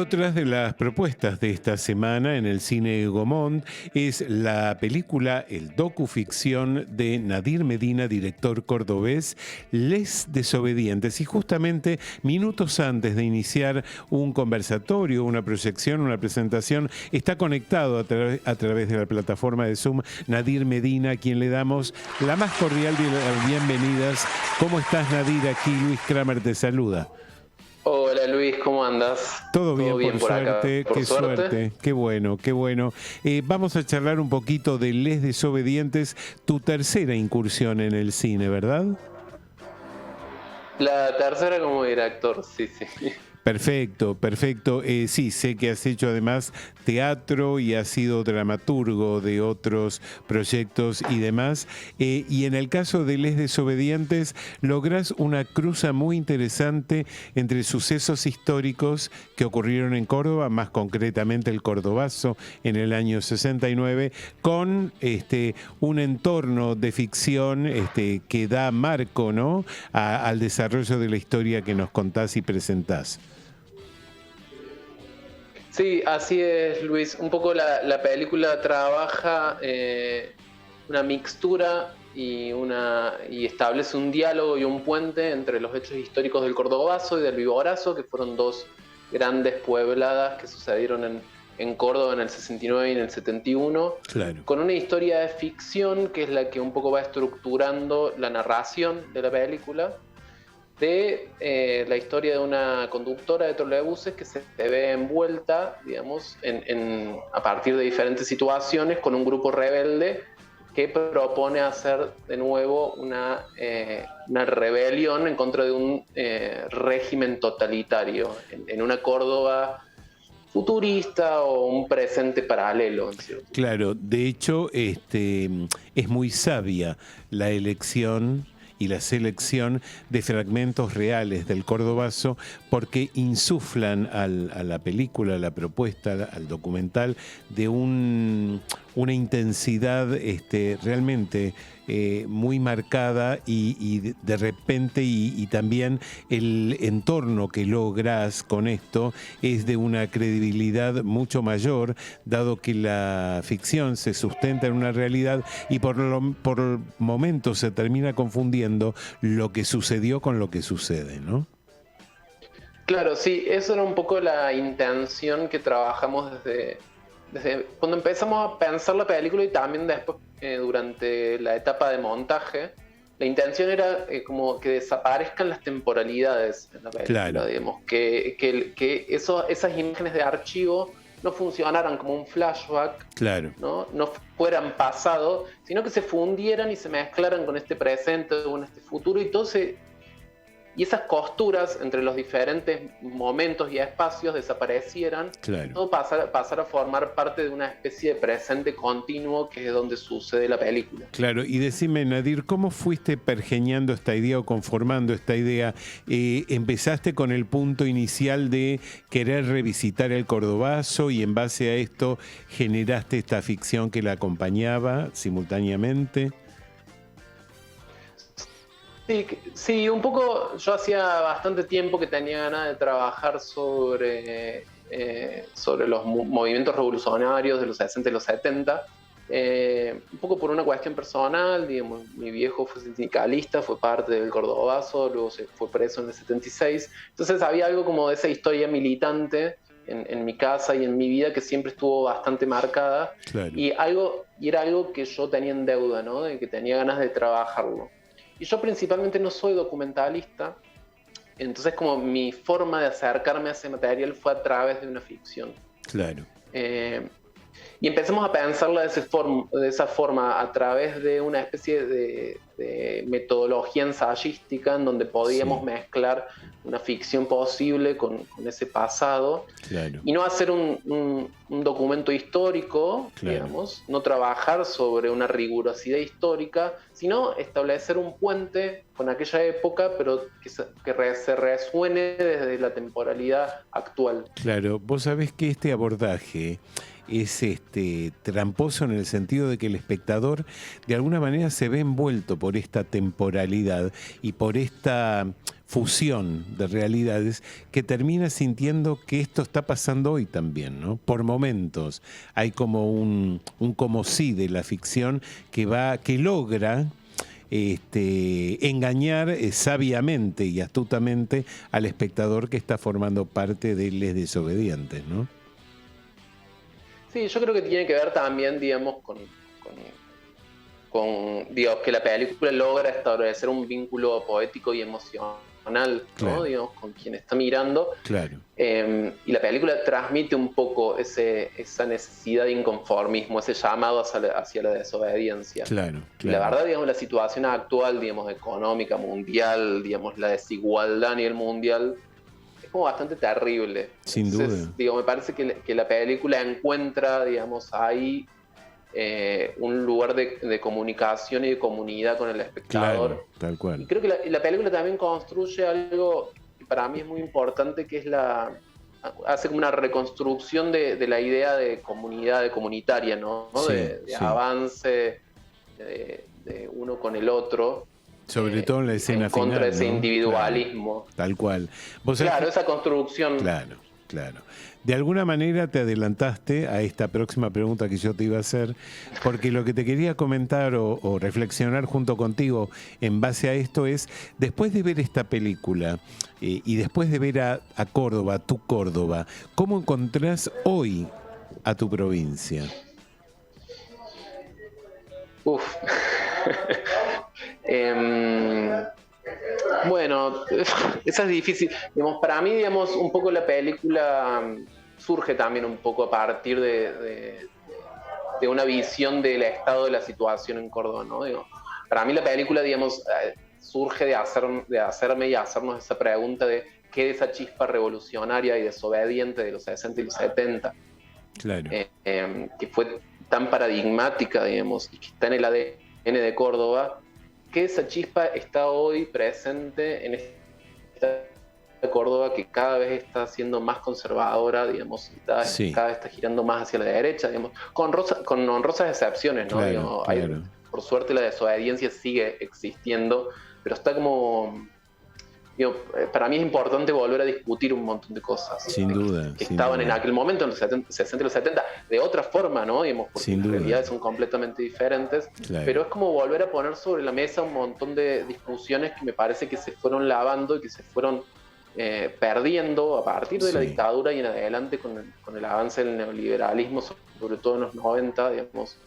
otras de las propuestas de esta semana en el cine Gomont es la película, el docuficción de Nadir Medina, director cordobés, Les Desobedientes. Y justamente minutos antes de iniciar un conversatorio, una proyección, una presentación, está conectado a través de la plataforma de Zoom Nadir Medina, a quien le damos la más cordial de las bienvenidas. ¿Cómo estás, Nadir? Aquí Luis Kramer te saluda. Hola Luis, ¿cómo andas? Todo bien, por suerte, acá, por qué suerte, qué bueno, qué bueno. Vamos a charlar un poquito de Les Desobedientes, tu tercera incursión en el cine, ¿verdad? La tercera como director, sí. Perfecto, perfecto. Sí, sé que has hecho además teatro y has sido dramaturgo de otros proyectos y demás. Y en el caso de Les Desobedientes, lográs una cruza muy interesante entre sucesos históricos que ocurrieron en Córdoba, más concretamente el Cordobazo en el año 69, con un entorno de ficción que da marco, ¿no?, al desarrollo de la historia que nos contás y presentás. Sí, así es, Luis. Un poco la película trabaja una mixtura y establece un diálogo y un puente entre los hechos históricos del Cordobazo y del Viborazo, que fueron dos grandes puebladas que sucedieron en Córdoba en el 69 y en el 71, Claro. con una historia de ficción que es la que un poco va estructurando la narración de la película, de la historia de una conductora de trolebuses que se ve envuelta, digamos, a partir de diferentes situaciones con un grupo rebelde que propone hacer de nuevo una rebelión en contra de un régimen totalitario en una Córdoba futurista o un presente paralelo, ¿cierto? Claro, de hecho, es muy sabia la elección y la selección de fragmentos reales del Cordobazo porque insuflan a la película, a la propuesta, al documental, de una intensidad realmente muy marcada y de repente y también el entorno que logras con esto es de una credibilidad mucho mayor, dado que la ficción se sustenta en una realidad y por momentos se termina confundiendo lo que sucedió con lo que sucede, ¿no? Claro, sí, eso era un poco la intención que trabajamos desde cuando empezamos a pensar la película y también después durante la etapa de montaje. La intención era como que desaparezcan las temporalidades en la película, Claro. digamos, que esas imágenes de archivo no funcionaran como un flashback, Claro. no fueran pasado, sino que se fundieran y se mezclaran con este presente, con este futuro y esas costuras entre los diferentes momentos y espacios desaparecieran, Claro. todo pasar a formar parte de una especie de presente continuo que es donde sucede la película. Claro, y decime, Nadir, ¿cómo fuiste pergeñando esta idea o conformando esta idea? ¿Empezaste con el punto inicial de querer revisitar el Cordobazo y en base a esto generaste esta ficción que la acompañaba simultáneamente? Sí, un poco. Yo hacía bastante tiempo que tenía ganas de trabajar sobre los movimientos revolucionarios de los 60 y los 70. Un poco por una cuestión personal, digamos, mi viejo fue sindicalista, fue parte del Cordobazo, luego se fue preso en el 76. Entonces había algo como de esa historia militante en mi casa y en mi vida que siempre estuvo bastante marcada. Claro. Y era algo que yo tenía en deuda, ¿no? De que tenía ganas de trabajarlo. Y yo principalmente no soy documentalista, entonces como mi forma de acercarme a ese material fue a través de una ficción. Claro. Y empezamos a pensarla de esa forma a través de una especie de metodología ensayística en donde podíamos mezclar una ficción posible con ese pasado. Claro. Y no hacer un documento histórico, digamos, no trabajar sobre una rigurosidad histórica, sino establecer un puente con aquella época, pero que se resuene desde la temporalidad actual. Claro, vos sabés que este abordaje es tramposo en el sentido de que el espectador de alguna manera se ve envuelto por esta temporalidad y por esta fusión de realidades que termina sintiendo que esto está pasando hoy también, ¿no? Por momentos hay como un como sí de la ficción que logra engañar sabiamente y astutamente al espectador que está formando parte de Les Desobedientes, ¿no? Sí, yo creo que tiene que ver también, digamos, digamos, que la película logra establecer un vínculo poético y emocional, Claro. ¿no? Digamos, con quien está mirando. Claro. Y la película transmite un poco esa necesidad de inconformismo, ese llamado hacia la desobediencia. Claro, Y la claro. verdad, digamos, la situación actual, digamos, económica, mundial, digamos, la desigualdad a nivel mundial, es como bastante terrible. Sin Entonces, duda. digo, me parece que la película encuentra, digamos, ahí un lugar de comunicación y de comunidad con el espectador. Claro, tal cual. Y creo que la película también construye algo que para mí es muy importante, que es hace como una reconstrucción de la idea de comunidad, de comunitaria, ¿no? Sí, de sí. avance de uno con el otro. Sobre todo en la escena en contra final, de ese ¿no? individualismo. Claro, tal cual. Claro, esa construcción. Claro, claro. De alguna manera te adelantaste a esta próxima pregunta que yo te iba a hacer, porque lo que te quería comentar o reflexionar junto contigo en base a esto es, después de ver esta película y después de ver a Córdoba, tu Córdoba, ¿cómo encontrás hoy a tu provincia? Uf. Bueno, esa es difícil. Digamos, para mí, digamos, un poco la película surge también un poco a partir de una visión del estado de la situación en Córdoba, ¿no? Digo, para mí la película, digamos, surge de hacerme y hacernos esa pregunta de qué es esa chispa revolucionaria y desobediente de los 60 y los 70. Claro. Que fue tan paradigmática, digamos, y que está en el ADN de Córdoba, que esa chispa está hoy presente en esta Córdoba que cada vez está siendo más conservadora, digamos, cada vez está girando más hacia la derecha, digamos, con honrosas excepciones, ¿no? Claro, Digamos, claro. por suerte la desobediencia sigue existiendo, pero está como... Digo, para mí es importante volver a discutir un montón de cosas sin duda, que estaban en aquel momento, en los 60 y los 70, de otra forma, ¿no? Digamos, porque las realidades son completamente diferentes, claro. Pero es como volver a poner sobre la mesa un montón de discusiones que me parece que se fueron lavando y que se fueron perdiendo a partir de la dictadura y en adelante con el avance del neoliberalismo, sobre todo en los 90, digamos,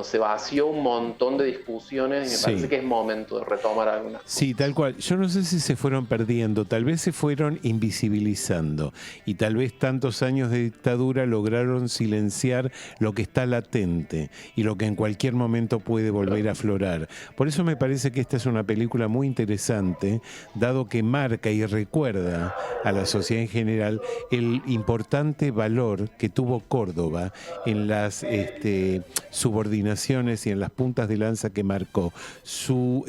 se vació un montón de discusiones y me parece que es momento de retomar algunas cosas. Sí, tal cual. Yo no sé si se fueron perdiendo, tal vez se fueron invisibilizando y tal vez tantos años de dictadura lograron silenciar lo que está latente y lo que en cualquier momento puede volver a aflorar. Por eso me parece que esta es una película muy interesante, dado que marca y recuerda a la sociedad en general el importante valor que tuvo Córdoba en las subordinaciones y en las puntas de lanza que marcó su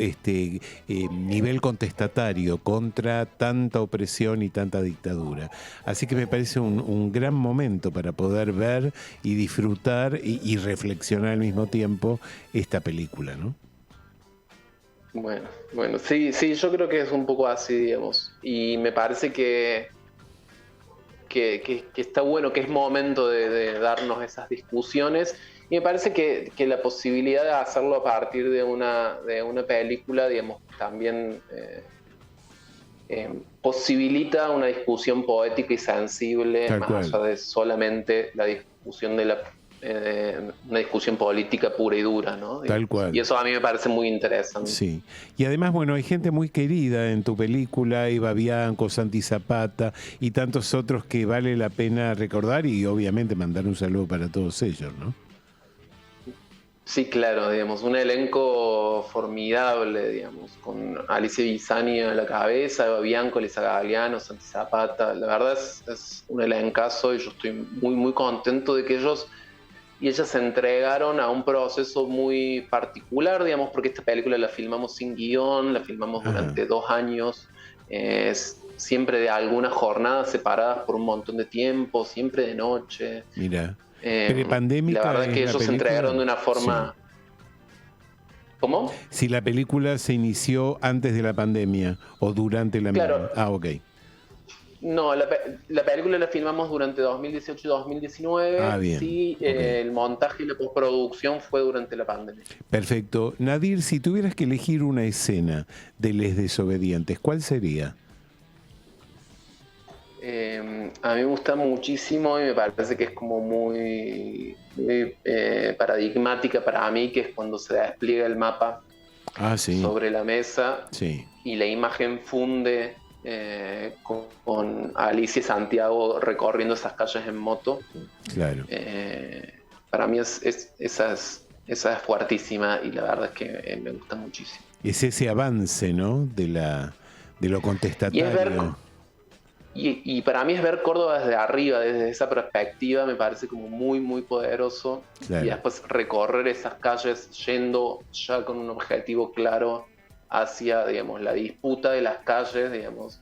nivel contestatario contra tanta opresión y tanta dictadura. Así que me parece un gran momento para poder ver y disfrutar y reflexionar al mismo tiempo esta película, ¿no? Bueno, sí, yo creo que es un poco así, digamos. Y me parece que está bueno, que es momento de darnos esas discusiones. Y me parece que la posibilidad de hacerlo a partir de una película, digamos, también posibilita una discusión poética y sensible, más allá de solamente la discusión de una discusión política pura y dura, ¿no? Tal cual. Y eso a mí me parece muy interesante. Sí. Y además, bueno, hay gente muy querida en tu película, Eva Bianco, Santi Zapata y tantos otros que vale la pena recordar y obviamente mandar un saludo para todos ellos, ¿no? Sí, claro, digamos, un elenco formidable, digamos, con Alicia Bisani a la cabeza, Eva Bianco, Elisa Galeano, Santi Zapata. La verdad es un elencazo y yo estoy muy, muy contento de que ellos y ellas se entregaron a un proceso muy particular, digamos, porque esta película la filmamos sin guión, la filmamos durante 2 años, siempre de algunas jornadas separadas por un montón de tiempo, siempre de noche. Mira. Prepandémica. La verdad es que ellos se entregaron de una forma... Sí. ¿Cómo? Si la película se inició antes de la pandemia o durante la Claro. misma. Ah, ok. No, la película la filmamos durante 2018 y 2019. Ah, bien. Sí, Okay. el montaje y la postproducción fue durante la pandemia. Perfecto. Nadir, si tuvieras que elegir una escena de Les Desobedientes, ¿cuál sería? A mí me gusta muchísimo y me parece que es como muy paradigmática para mí, que es cuando se despliega el mapa sobre la mesa y la imagen funde con Alicia y Santiago recorriendo esas calles en moto. Claro. Para mí esa es fuertísima y la verdad es que me gusta muchísimo. Es ese avance, ¿no? De lo contestatario. Y para mí es ver Córdoba desde arriba, desde esa perspectiva, me parece como muy, muy poderoso. Claro. Y después recorrer esas calles yendo ya con un objetivo claro hacia, digamos, la disputa de las calles, digamos,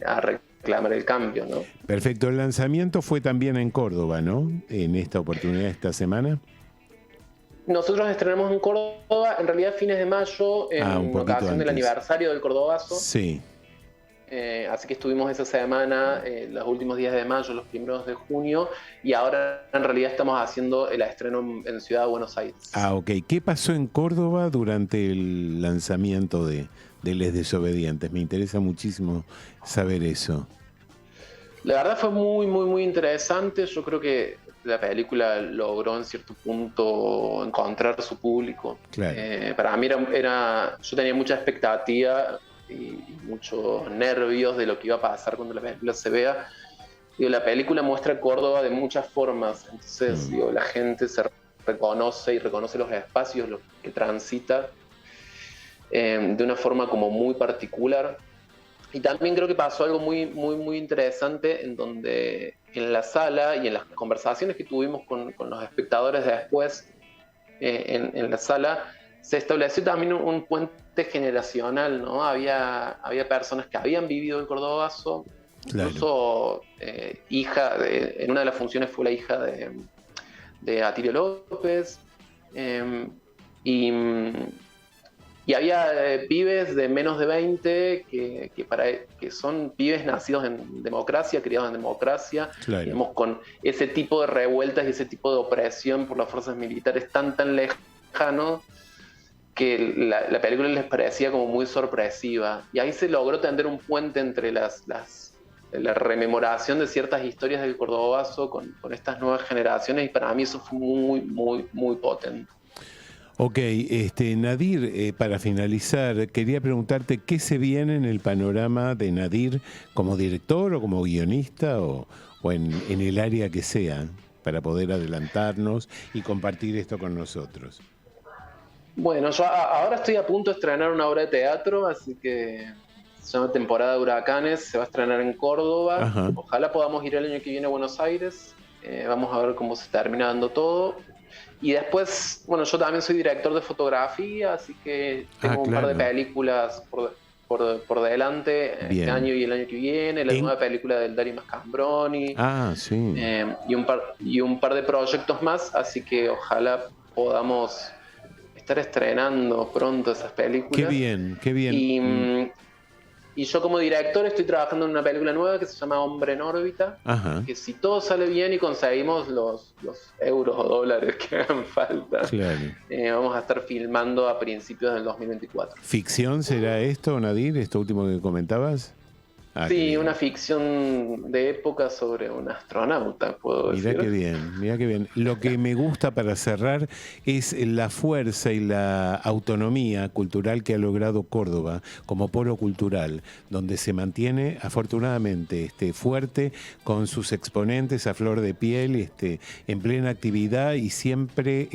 a reclamar el cambio, ¿no? Perfecto. El lanzamiento fue también en Córdoba, ¿no? En esta oportunidad, esta semana. Nosotros estrenamos en Córdoba, en realidad fines de mayo, en ocasión del aniversario del Cordobazo. Sí. Así que estuvimos esa semana, los últimos días de mayo, los primeros de junio, y ahora en realidad estamos haciendo el estreno en Ciudad de Buenos Aires. Ah, ok. ¿Qué pasó en Córdoba durante el lanzamiento de Les Desobedientes? Me interesa muchísimo saber eso. La verdad fue muy, muy, muy interesante. Yo creo que la película logró en cierto punto encontrar su público. Claro. Para mí yo tenía mucha expectativa y muchos nervios de lo que iba a pasar cuando la película se vea. Digo, la película muestra Córdoba de muchas formas, entonces digo, la gente se reconoce y reconoce los espacios, los que transita de una forma como muy particular. Y también creo que pasó algo muy, muy, muy interesante en donde en la sala y en las conversaciones que tuvimos con los espectadores después en la sala, se estableció también un puente generacional, ¿no? Había personas que habían vivido el Cordobazo, claro. Incluso en una de las funciones fue la hija de Atilio López, y había pibes de menos de 20 que son pibes nacidos en democracia, criados en democracia, claro. Digamos, con ese tipo de revueltas y ese tipo de opresión por las fuerzas militares tan lejano, que la película les parecía como muy sorpresiva. Y ahí se logró tender un puente entre la rememoración de ciertas historias del Cordobazo con estas nuevas generaciones, y para mí eso fue muy, muy, muy potente. Ok, Nadir, para finalizar, quería preguntarte qué se viene en el panorama de Nadir como director o como guionista o en el área que sea, para poder adelantarnos y compartir esto con nosotros. Bueno, yo ahora estoy a punto de estrenar una obra de teatro, así que se llama Temporada de Huracanes, se va a estrenar en Córdoba. Ajá. Ojalá podamos ir el año que viene a Buenos Aires, vamos a ver cómo se termina dando todo. Y después, bueno, yo también soy director de fotografía, así que tengo un par de películas por delante. Bien. Este año y el año que viene, la nueva película del Dari Mascambroni. Ah, sí. Y un par de proyectos más, así que ojalá podamos estar estrenando pronto esas películas. Qué bien, qué bien. Y yo como director estoy trabajando en una película nueva que se llama Hombre en órbita. Ajá. Que si todo sale bien y conseguimos los euros o dólares que hagan falta, claro. Vamos a estar filmando a principios del 2024. ¿Ficción será esto, Nadir, esto último que comentabas? Sí, una ficción de época sobre un astronauta, puedo decir. Mirá qué bien, mirá qué bien. Lo que me gusta para cerrar es la fuerza y la autonomía cultural que ha logrado Córdoba como polo cultural, donde se mantiene afortunadamente fuerte con sus exponentes a flor de piel, en plena actividad y siempre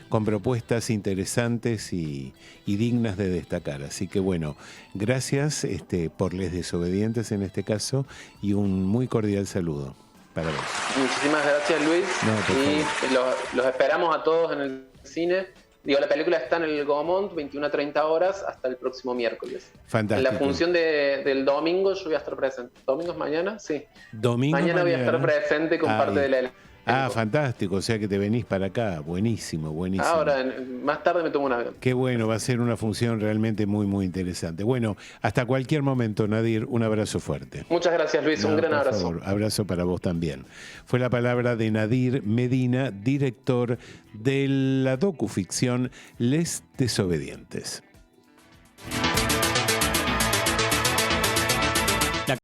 con propuestas interesantes y dignas de destacar. Así que bueno, gracias por Les Desobedientes en este caso y un muy cordial saludo para vos. Muchísimas gracias, Luis. Y los esperamos a todos en el cine. Digo, la película está en el Gaumont, 21 a 30 horas, hasta el próximo miércoles. Fantástico. En la función del domingo yo voy a estar presente. ¿Domingo es mañana? Sí. Domingo mañana voy a estar presente con parte de la Ah, fantástico, o sea que te venís para acá. Buenísimo, buenísimo. Ahora, más tarde me tomo un avión. Qué bueno, va a ser una función realmente muy, muy interesante. Bueno, hasta cualquier momento, Nadir, un abrazo fuerte. Muchas gracias, Luis, un gran por abrazo. favor, abrazo para vos también. Fue la palabra de Nadir Medina, director de la docuficción Les Desobedientes.